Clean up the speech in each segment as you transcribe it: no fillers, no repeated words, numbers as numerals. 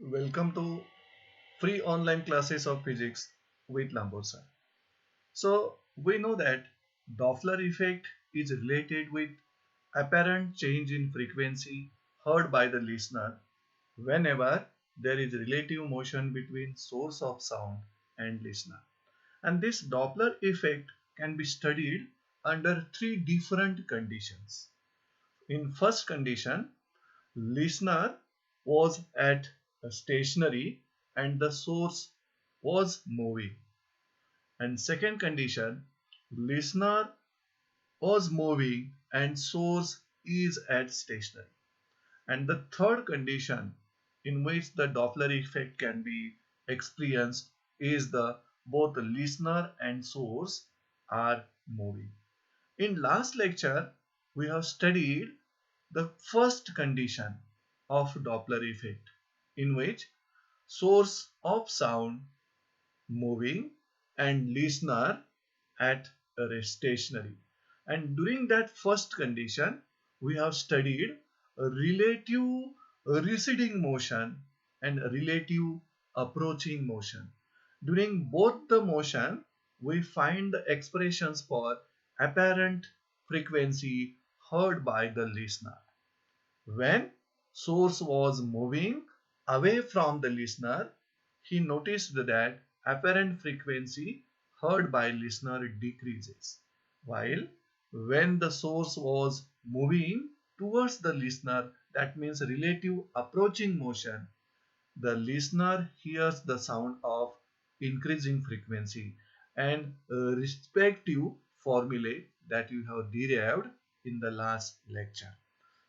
Welcome to free online classes of physics with Lambot sir. So we know that Doppler effect is related with apparent change in frequency heard by the listener whenever there is relative motion between source of sound and listener. And this Doppler effect can be studied under three different conditions. In first condition, listener was at a stationary and the source was moving. And second condition, listener was moving and source is at stationary. And the third condition in which the Doppler effect can be experienced is the both the listener and source are moving. In last lecture, we have studied the first condition of Doppler effect in which source of sound moving and listener at a stationary. And during that first condition, we have studied a relative receding motion and a relative approaching motion. During both the motion, we find the expressions for apparent frequency heard by the listener. When source was moving away from the listener, he noticed that apparent frequency heard by listener decreases. While when the source was moving towards the listener, that means relative approaching motion, the listener hears the sound of increasing frequency and respective formulae that you have derived in the last lecture.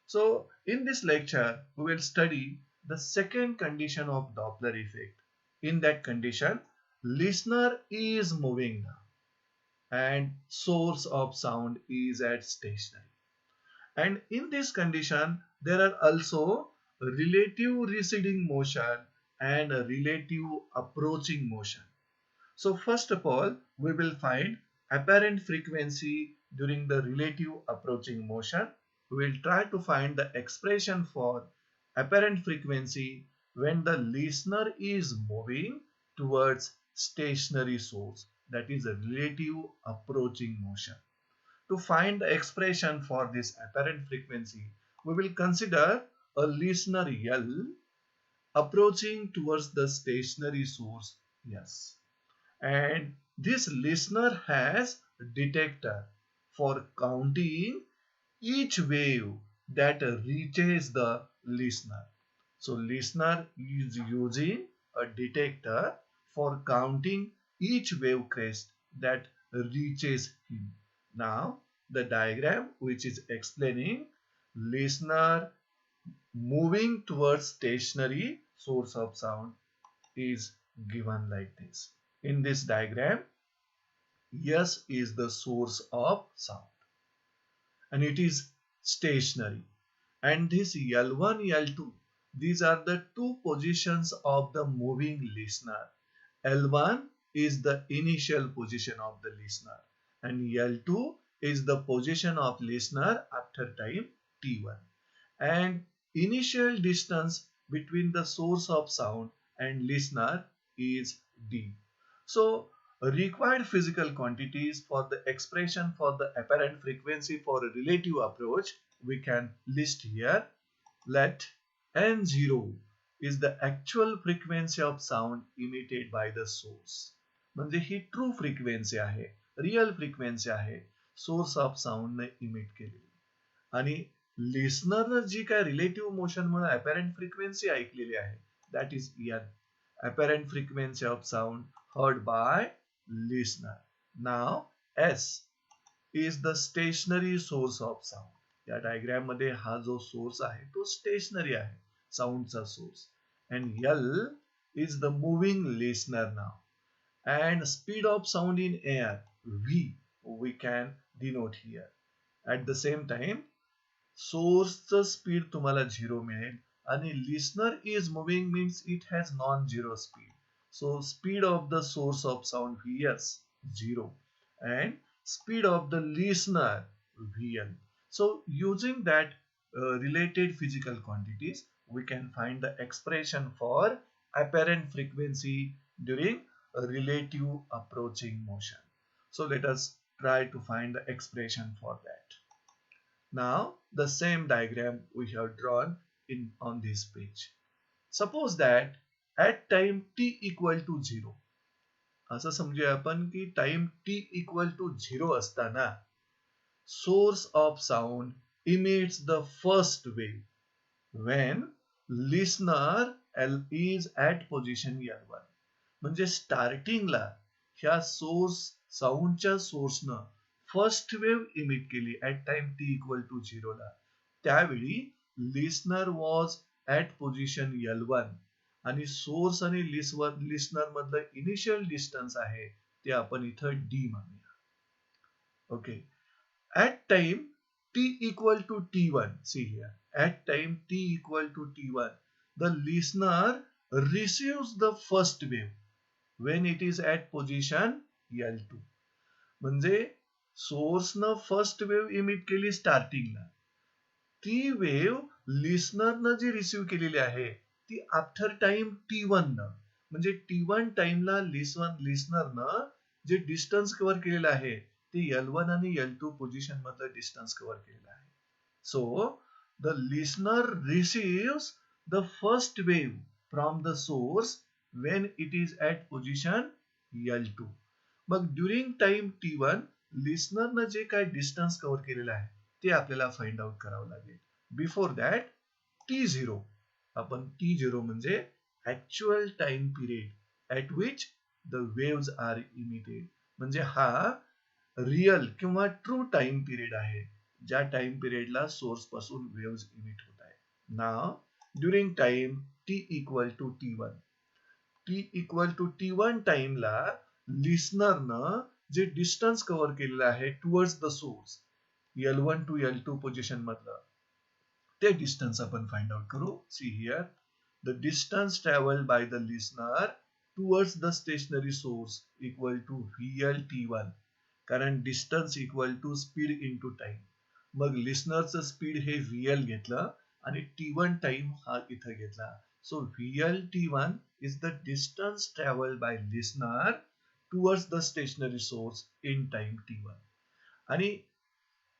So in this lecture, we will study the second condition of Doppler effect. In that condition, listener is moving now and source of sound is at stationary. And in this condition, there are also relative receding motion and a relative approaching motion. So first of all, we will find apparent frequency during the relative approaching motion. We will try to find the expression for apparent frequency when the listener is moving towards stationary source, that is a relative approaching motion. To find the expression for this apparent frequency, we will consider a listener L approaching towards the stationary source S. And this listener has a detector for counting each wave that reaches the listener. So listener is using a detector for counting each wave crest that reaches him. Now the diagram which is explaining listener moving towards stationary source of sound is given like this. In this diagram, S is the source of sound and it is stationary. And this L1, L2, these are the two positions of the moving listener. L1 is the initial position of the listener and L2 is the position of listener after time T1. And initial distance between the source of sound and listener is D. So required physical quantities for the expression for the apparent frequency for a relative approach we can list here. Let N0 is the actual frequency of sound emitted by the source. म्हणजे ही true frequency आहे, real frequency आहे source of साऊंडने emit केलेली. आणि लिस्नरनं जी काय relative मोशनमुळे अपॅरंट frequency ऐकलेली आहे that is an, apparent frequency of sound heard by listener. Now S is the stationary source of sound. या diagram मध्ये हा जो सोर्स आहे तो स्टेशनरी आहे साऊंडचा source. And L is the moving listener now. And speed of sound in air V we can denote here. At the same time सोर्सचं speed तुम्हाला 0 मिळेल आणि listener is moving means it has non zero speed. So speed of the source of sound Vs 0 and speed of the listener Vl. So using that related physical quantities we can find the expression for apparent frequency during a relative approaching motion. So let us try to find the expression for that. Now the same diagram we have drawn in on this page. Suppose that at time t equal to 0, असं समजूया आपण की time t equal to 0 असताना source of sound emits the first wave when listener is at position L1. म्हणजे स्टार्टिंगला ह्या साऊंडच्या सोर्सनं फर्स्ट वेव्ह इमिट केली at time T equal to 0 ला. त्यावेळी listener was at position L1 आणि सोर्स आणि लिस्नर मधलं इनिशियल डिस्टन्स आहे ते आपण इथं डी म्हणूया. Okay, at time t equal to t1, see here, at time t equal to t1, the listener receives the first wave when it is at position L2. म्हणजे सोर्सनं first wave emit केली स्टार्टिंगला, ती wave लिस्नरनं जी receive केलेली आहे ती after time T1 न, म्हणजे T1 टाइमला लिस्नरनं जे डिस्टन्स कव्हर केलेलं आहे ते L1 आणि L2 पोझिशन मधलं डिस्टन्स कव्हर केलेलं आहे. So the listener receives the first wave from the source when it is at position L2. Mug during time T1 लिस्नरनं जे काय डिस्टन्स कव्हर केलेलं आहे ते आपल्याला फाइंड आउट करावं लागेल. बिफोर दॅट T0, आपण T0 म्हणजे actual time period at which the waves are emitted, म्हणजे हा रियल किंवा ट्रू टाइम पिरियड आहे ज्या टाइम पिरियडला सोर्स पासून वेव्स इमिट होत आहे. Now during time T equal to T1, t equal to T1 टाइमला लिस्नरनं जे डिस्टन्स कव्हर केलेलं आहे towards the source L1 to L2 position मधलं ते डिस्टन्स आपण फाइंड आउट करू. See here, the distance travel by the listener towards the stationary source equal to VL T1, कारण distance equal to speed into time. मग लिस्नरचं speed हे VL घेतलं आणि T1 टाइम हा इथं घेतला. So VL T1 is the distance traveled by listener towards the stationary source in time T1. आणि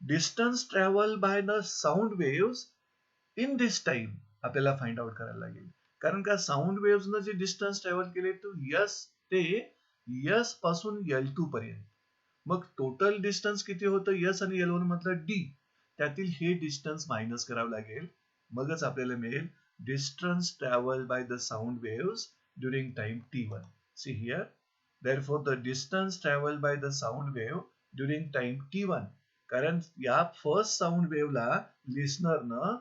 distance traveled by the sound waves in this time आपल्याला फाइंड आउट करायला लागेल, कारण का साऊंड वेव्हजनं जे डिस्टन्स ट्रॅव्हल केले तो S ते S पासून L2 पर्यंत. मग टोटल डिस्टन्स किती होतं S आणि L1 मधलं D, त्यातील हे डिस्टन्स मायनस करावं लागेल, मगच आपल्याला मिळेल distance traveled by the sound waves during time T1. See here, therefore the distance traveled by the sound wave during time T1, कारण या फर्स्ट साऊंड वेव्हला लिस्नरनं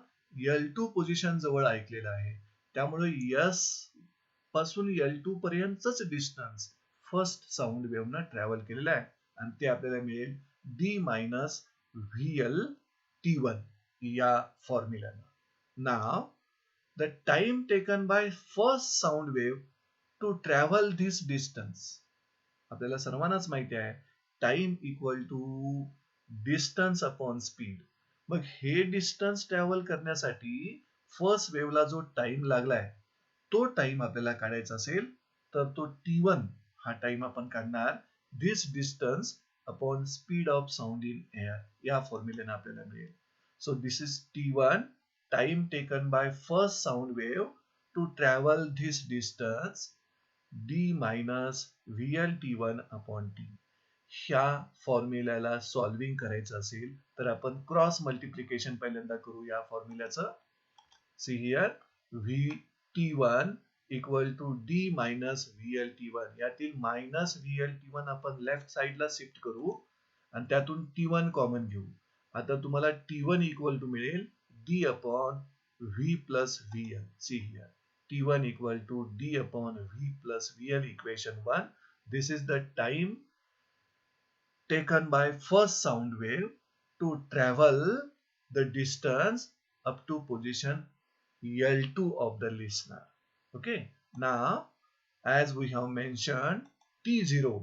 L2 पोझिशन जवळ ऐकलेलं आहे, त्यामुळे S पासून L2 पर्यंतच डिस्टन्स फर्स्ट साऊंड वेव्हनं ट्रॅव्हल केलेलं आहे आणि ते आपल्याला मिळेल D मायनस VL T1 या फॉर्म्युल्यानं. नाव the time taken by first sound wave to travel this distance, आपल्याला सर्वांनाच माहिती आहे time equal to distance upon speed. मग हे डिस्टन्स ट्रॅव्हल करण्यासाठी फर्स्ट वेव्हला जो टाइम लागलाय तो टाइम आपल्याला काढायचा असेल तर तो T1 हा टाइम आपण काढणार this distance upon speed of sound in air या फॉर्म्युल्याने आपल्याला मिळेल. So this is T1, time taken by first sound wave to travel this distance, D minus VL T1 upon T. ह्या फॉर्म्युल्याला सॉल्विंग करायचं असेल तर आपण क्रॉस मल्टिप्लिकेशन पहिल्यांदा करू या फॉर्म्युल्याचं. See here, VT1 equal to D minus VL T1, यातील मायनस VL T1 आपण लेफ्ट साइडला शिफ्ट करू आणि त्यातून T1 कॉमन घेऊ. आता तुम्हाला T1 इक्वल टू मिळेल D upon V plus VL. See here, T1 equal to D upon V plus VL, equation 1. This is the time taken by first sound wave to travel the distance up to position L2 of the listener. Okay, now as we have mentioned, T0,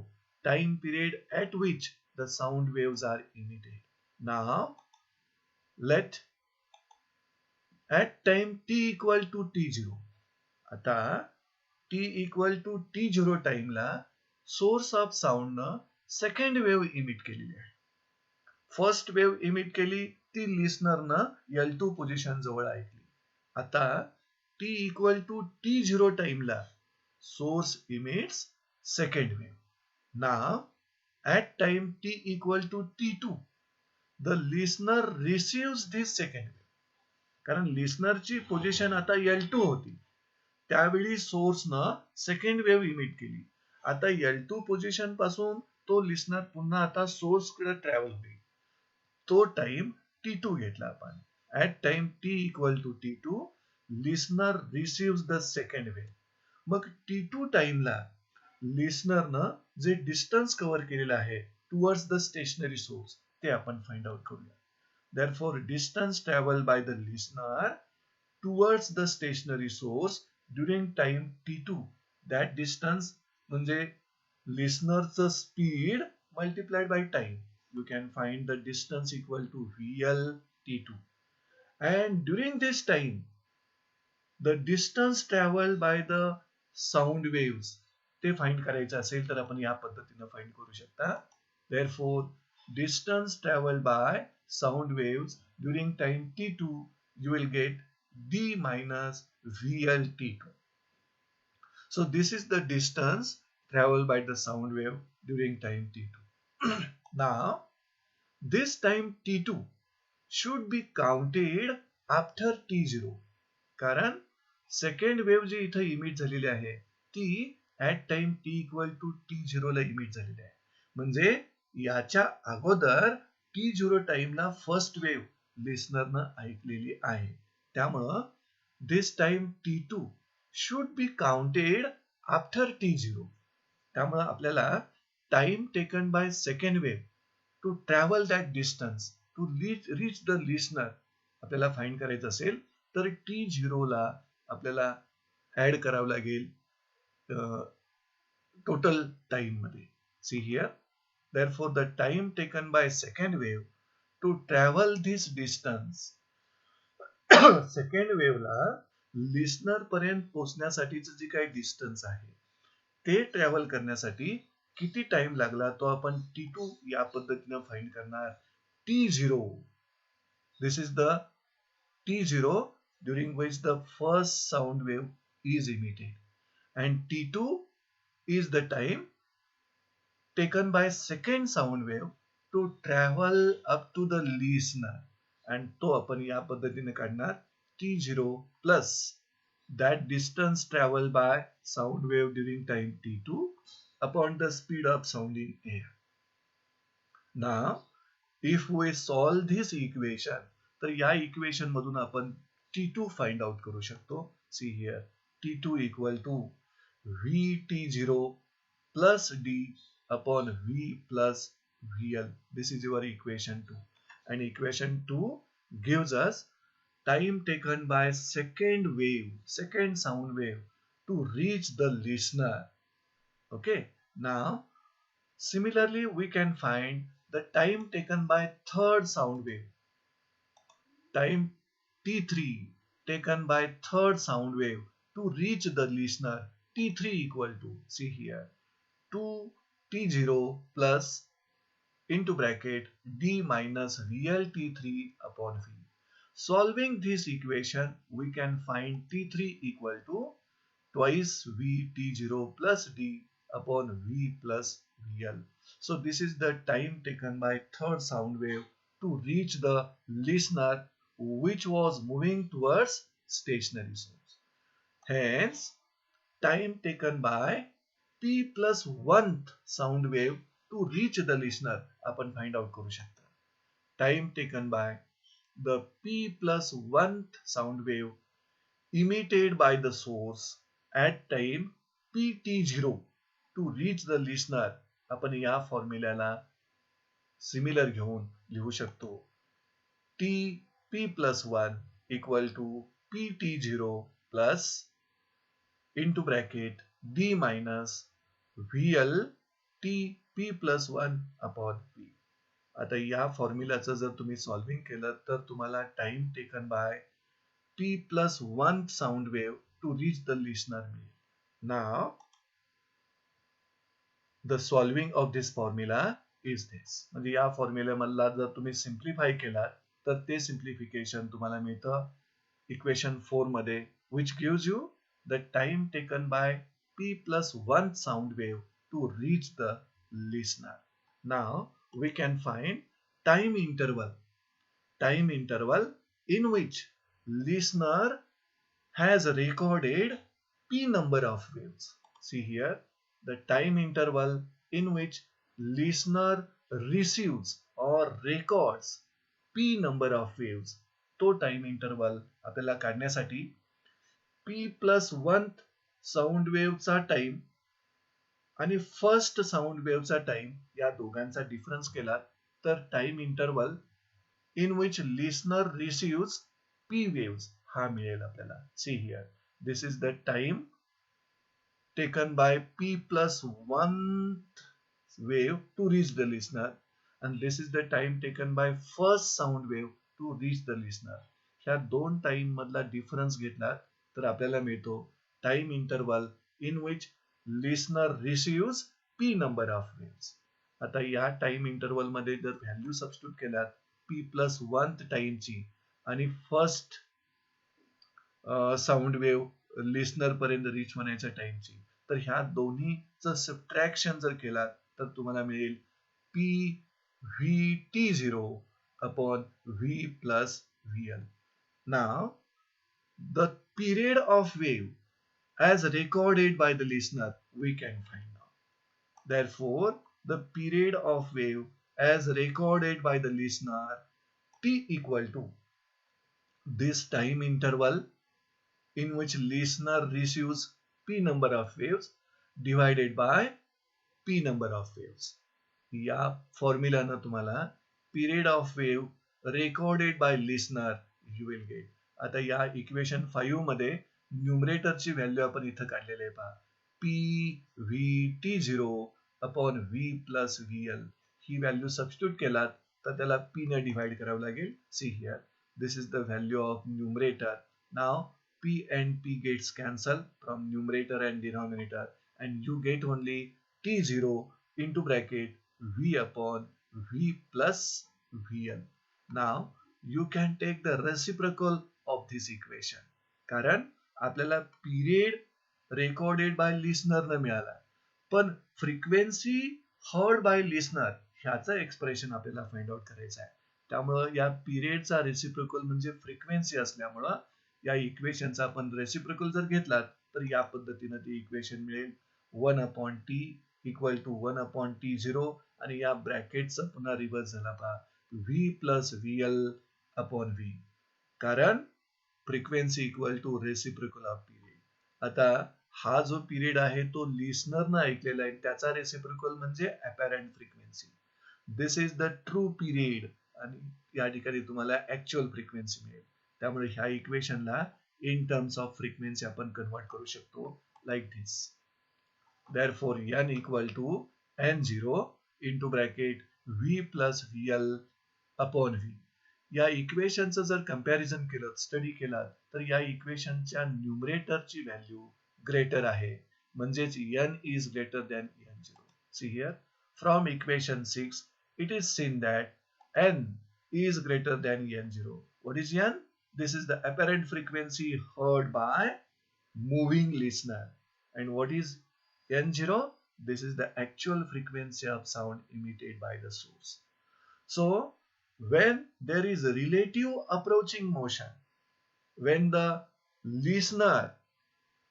time period at which the sound waves are emitted. Now let at time t equal to t0. आता t equal to t0 टाइमला source of साऊंडनं second wave emit केलेली आहे. First wave emit केली ती लिस्नरनं L2 position जवळ ऐकली. आता t इक्वल टू t0 टाइमला source emits second wave. Now, at time t equal to t2, the listener receives this second wave. कारण लिस्नरची पोझिशन आता L2 होती. त्यावेळी सोर्सनं सेकंड वेव्ह इमिट केली. आता L2 पोझिशन पासून तो लिस्नर पुन्हा आता सोर्सकडे ट्रॅव्हल होईल. तो टाइम T2 घेतला आपण. At time t equal to T2, listener receive the second wave. मग T2 टाइमला लिस्नरनं जे डिस्टन्स कव्हर केलेलं आहे टुवर्ड्स द स्टेशनरी सोर्स ते आपण फाइंड आउट करूया. Therefore, distance traveled by the listener towards the stationary source during time t2, that distance म्हणजे listenerचं speed multiplied by time. You can find the distance equal to VL t2. And during this time, the distance traveled by the sound waves ते find करायचं असेल तर आपण या पद्धतीने find करू शकता. Therefore, distance traveled by sound waves during time t2, you will get d minus vl t2. So this is the distance traveled by the sound wave during time t2. Now, this time t2 should be counted after t0. कारण second wave जी इथे emit झालेली आहे ती at time t equal to t0 ला emit झालेली आहे. म्हणजे याच्या अगोदर t0 टाइमला फर्स्ट वेव्ह लिस्नरनं ऐकलेली आहे. त्यामुळं this time t2 should be counted after t0. त्यामुळं आपल्याला time taken by second wave to travel that distance to reach the listener आपल्याला फाइंड करायचं असेल तर t0 ला आपल्याला ऍड करावं लागेल टोटल टाइम मध्ये. See here, therefore the time taken by second wave to travel this distance second वेव्हला listener पर्यंत पोहोचण्यासाठीच जी काही डिस्टन्स आहे ते ट्रॅव्हल करण्यासाठी किती टाइम लागला तो आपण t2 या पद्धतीने फाइंड करणार. t0, this is the t0 during which the first sound wave is emitted, and t2 is the time taken by second sound wave to travel up to the listener, and तो आपण या पद्धतीने काढणार t0 plus that distance traveled by sound wave during time t2 upon the speed of sound in air. Now, if we solve this equation, तर या equation मधून आपण t2 find out करू शकतो. See here, t2 equal to vt0 plus d upon v plus vl. This is your equation 2. And equation 2 gives us time taken by second wave, second sound wave to reach the listener. Okay. Now, similarly, we can find the time taken by third sound wave. Time t3 taken by third sound wave to reach the listener. t3 equal to, see here, 2t0 plus into bracket d minus real t3 upon v. Solving this equation, we can find t3 equal to twice v t0 plus d upon v plus vl. So this is the time taken by third sound wave to reach the listener which was moving towards stationary source. Hence, time taken by p plus 1th sound wave to reach the listener आपण find out करू शकता. Time taken by the p plus 1th sound wave emitted by the source at time pt0 to reach the listener आपण या फॉर्म्युल्याला similar घेऊन लिहू शकतो. t p plus 1 equal to pt0 plus into bracket d minus vl t p plus 1 upon p. आता या फॉर्म्युलाचं जर तुम्ही solving केलं तर तुम्हाला time taken bye p plus 1 sound wave to reach the listener मिळेल. Now the solving of this formula is this. म्हणजे या फॉर्म्युला मधला जर तुम्ही सिम्प्लिफाय केला तर ते सिम्प्लिफिकेशन तुम्हाला मिळतं इक्वेशन 4 मध्ये, which gives you the time taken by p plus 1 sound wave to reach the listener. Now we can find time interval in which listener has recorded p number of waves. See here, the time interval in which listener receives or records p number of waves. तो time interval आपल्याला काढण्यासाठी p plus 1 sound वेव्हचा time आणि first sound वेव्हचा time या दोघांचा difference केला तर time interval इन विच listener receives p waves हा मिळेल आपल्याला. See here, this is the time taken by p plus 1 wave to reach the listener, and this is the time taken by first sound wave to reach the listener. ह्या दोन time मधला difference घेतला तर आपल्याला मिळतो time interval in which listener receives p number of waves. आता या time interval मध्ये जर व्हॅल्यू सबस्टिट्यूट केल्यात p प्लस 1 टाइमची आणि फर्स्ट साऊंड वेव्ह लिस्नर पर्यंत रीच होण्याच्या टाइमची, तर ह्या दोन्हीचं सबट्रॅक्शन जर केला तर तुम्हाला मिळेल p vt0 upon v plus vl. Now the period of wave as recorded by the listener we can find out. Therefore the period of wave as recorded by the listener t equal to this time interval in which listener receives p number of waves divided by p number of waves. या फॉर्म्युलानं तुम्हाला period of wave recorded by listener you will get. आता या equation 5 मध्ये न्यूमरेटरची value आपण इथं काढलेली आहे पहा, p vt0 upon v plus vl. ही व्हॅल्यू सबस्टिट्यूट केलात तर त्याला p ने डिवाइड करावं लागेल. See here, this is the value of numerator. Now p and p gets cancelled from numerator and denominator and you get only t0 into bracket v upon v plus vl. Now you can take the reciprocal of this equation. कारण आपल्याला period recorded by listener न मिळाला पण frequency heard by listener ह्याचं expression आपल्याला find out करायचं आहे. त्यामुळं या पिरियडचा रेसिप्रोकल म्हणजे फ्रिक्वेन्सी असल्यामुळं या इक्वेशनचा आपण रेसिप्रोकल जर घेतला तर या पद्धतीने ते इक्वेशन मिळेल 1 upon T equal to 1 upon t0 आणि या ब्रॅकेटचा पुन्हा रिव्हर्स झाला पहा v plus vl upon v, कारण frequency equal to reciprocal of period. आता हा जो पिरियड आहे तो लिस्नरनं ऐकलेला आहे, त्याचा रेसिप्रोकल म्हणजे apparent frequency. This is the true period आणि या ठिकाणी तुम्हाला ऍक्च्युअल फ्रिक्वेन्सी मिळेल. त्यामुळे ह्या इक्वेशनला इन टर्म्स ऑफ फ्रिक्वेन्सी आपण कन्वर्ट करू शकतो like this. Therefore n equal to n0 into bracket v plus vl upon v. या इक्वेशनचं जर कंपॅरिझन केलं, स्टडी केला तर या इक्वेशनच्या न्यूमरेटरची व्हॅल्यू ग्रेटर आहे, म्हणजेच n is greater than n0. See here, from equation 6 it is seen that n is greater than n0. What is n? This is the apparent frequency heard by moving listener. And what is n0? This is the actual frequency of sound emitted by the source. So when there is a relative approaching motion, when the listener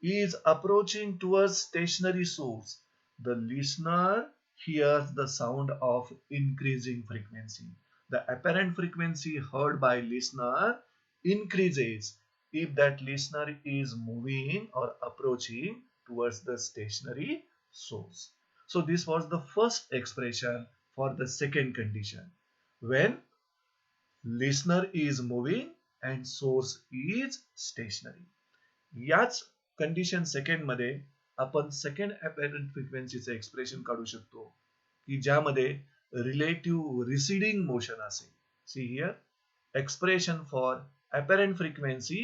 is approaching towards stationary source, the listener hears the sound of increasing frequency. The apparent frequency heard by listener increases if that listener is moving or approaching towards the stationary source. So this was the first expression for the second condition, when listener is moving and source is stationary. याच condition second मध्ये आपण second अपॅरंट फ्रिक्वेन्सीचे expression काढू शकतो की ज्यामध्ये relative रिसिडिंग motion असेल. See here, expression for apparent frequency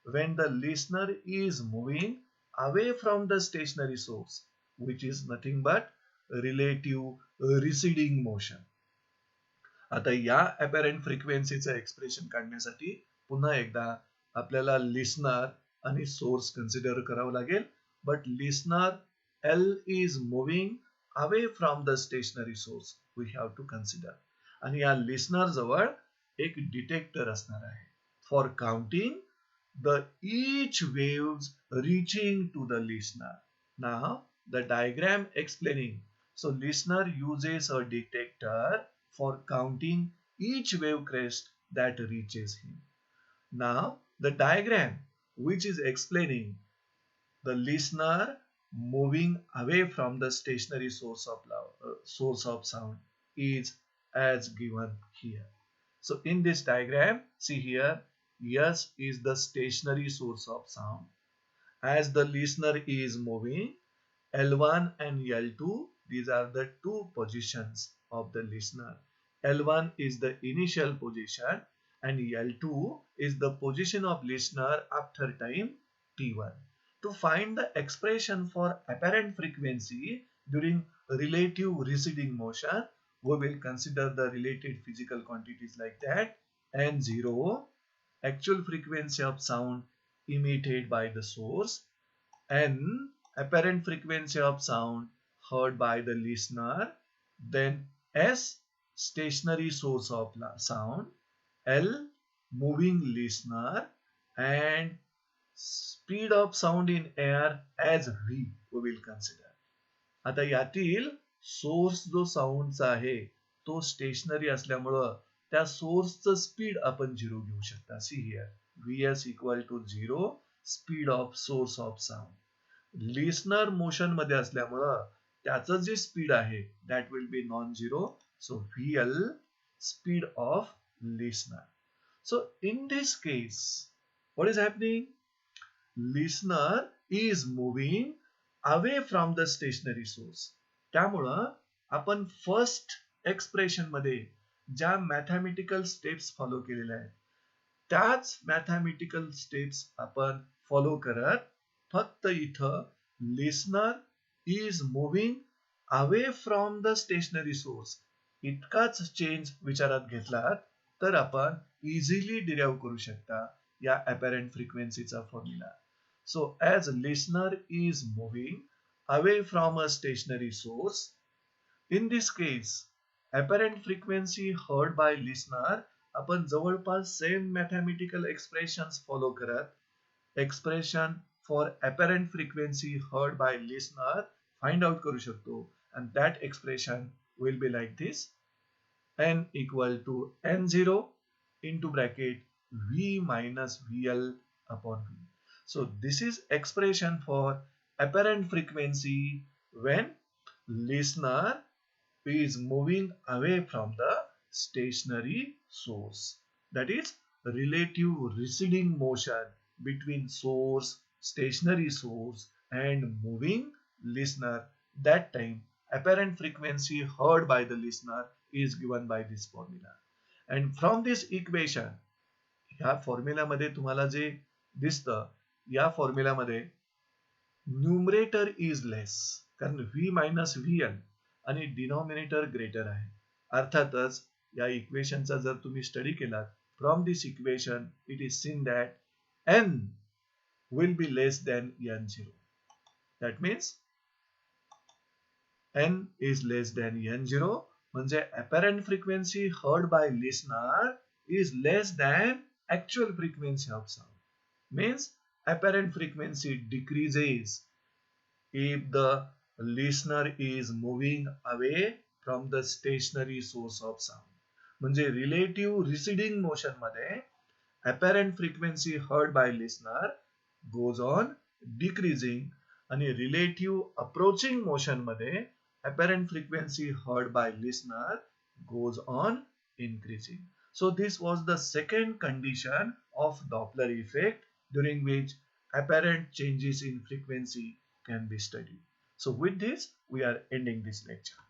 when the listener is moving away from the stationary source, which is nothing but relative receding motion. आता या अपॅरंट फ्रिक्वेन्सीचं एक्सप्रेशन काढण्यासाठी पुन्हा एकदा आपल्याला लिसनर आणि सोर्स कन्सिडर करावं लागेल. But listener L is moving away from the stationary source we have to consider. आणि या लिसनर जवळ एक डिटेक्टर असणार आहे for counting the each waves reaching to the listener. Now the diagram explaining. So listener uses a detector for counting each wave crest that reaches him. Now the diagram which is explaining the listener moving away from the stationary source of sound is as given here. So in this diagram, see here, S is the stationary source of sound. As the listener is moving, L1 and L2, these are the two positions of the listener. L1 is the initial position and L2 is the position of listener after time T1. To find the expression for apparent frequency during relative receding motion, we will consider the related physical quantities like that. N0, actual frequency of sound emitted by the source. N, apparent frequency of sound heard by the listener. Then S, stationary source of sound. L, moving listener. And speed of sound in air as V we will consider. आता यातील source जो साऊंडचा आहे तो stationery असल्यामुळं त्या सोर्सचं speed आपण 0 घेऊ शकता. See here Vs equal to 0 speed of source of sound. Listener motion मध्ये असल्यामुळं त्याचं जे स्पीड आहे that will be non zero. So VL speed of listener. So in this case what is happening? Listener is moving away from the stationary source. त्यामुळं आपण first expression मध्ये ज्या mathematical steps follow केलेल्या आहेत त्याच mathematical steps आपण follow करत फक्त इथं listener is moving away from the stationary source इतकाच चेंज विचारात घेतलात तर आपण इझिली डिराइव्ह करू शकता या अपॅरंट फ्रिक्वेन्सीचा formula. So as listener is moving away from a stationary source, in this case, apparent frequency heard by listener आपण जवळपास सेम मॅथमॅटिकल एक्सप्रेशन्स फॉलो करत expression for apparent frequency heard by listener find out करू शकतो. and that expression will be like this: n equal to n0 into bracket V minus VL upon V. So this is expression for apparent frequency when listener is moving away from the stationary source. That is relative receding motion between source, stationary source and moving listener. That time apparent frequency heard by the listener is given by this formula. And from this equation, ह्या फॉर्म्युलामध्ये तुम्हाला जे दिसतं या फॉर्म्युलामध्ये numerator is less कारण V minus VL आणि denominator greater आहे. अर्थातच या इक्वेशनचा जर तुम्ही स्टडी केलात from this equation it is seen that n will be less than n0. That means n is less than n0 म्हणजे apparent frequency heard by listener is less than actual frequency of sound. Means apparent frequency decreases if the listener is moving away from the stationary source of sound. म्हणजे relative receding motion मध्ये apparent frequency heard by listener goes on decreasing आणि relative approaching motion मध्ये apparent frequency heard by listener goes on increasing. So this was the second condition of Doppler effect during which apparent changes in frequency can be studied. So with this, we are ending this lecture.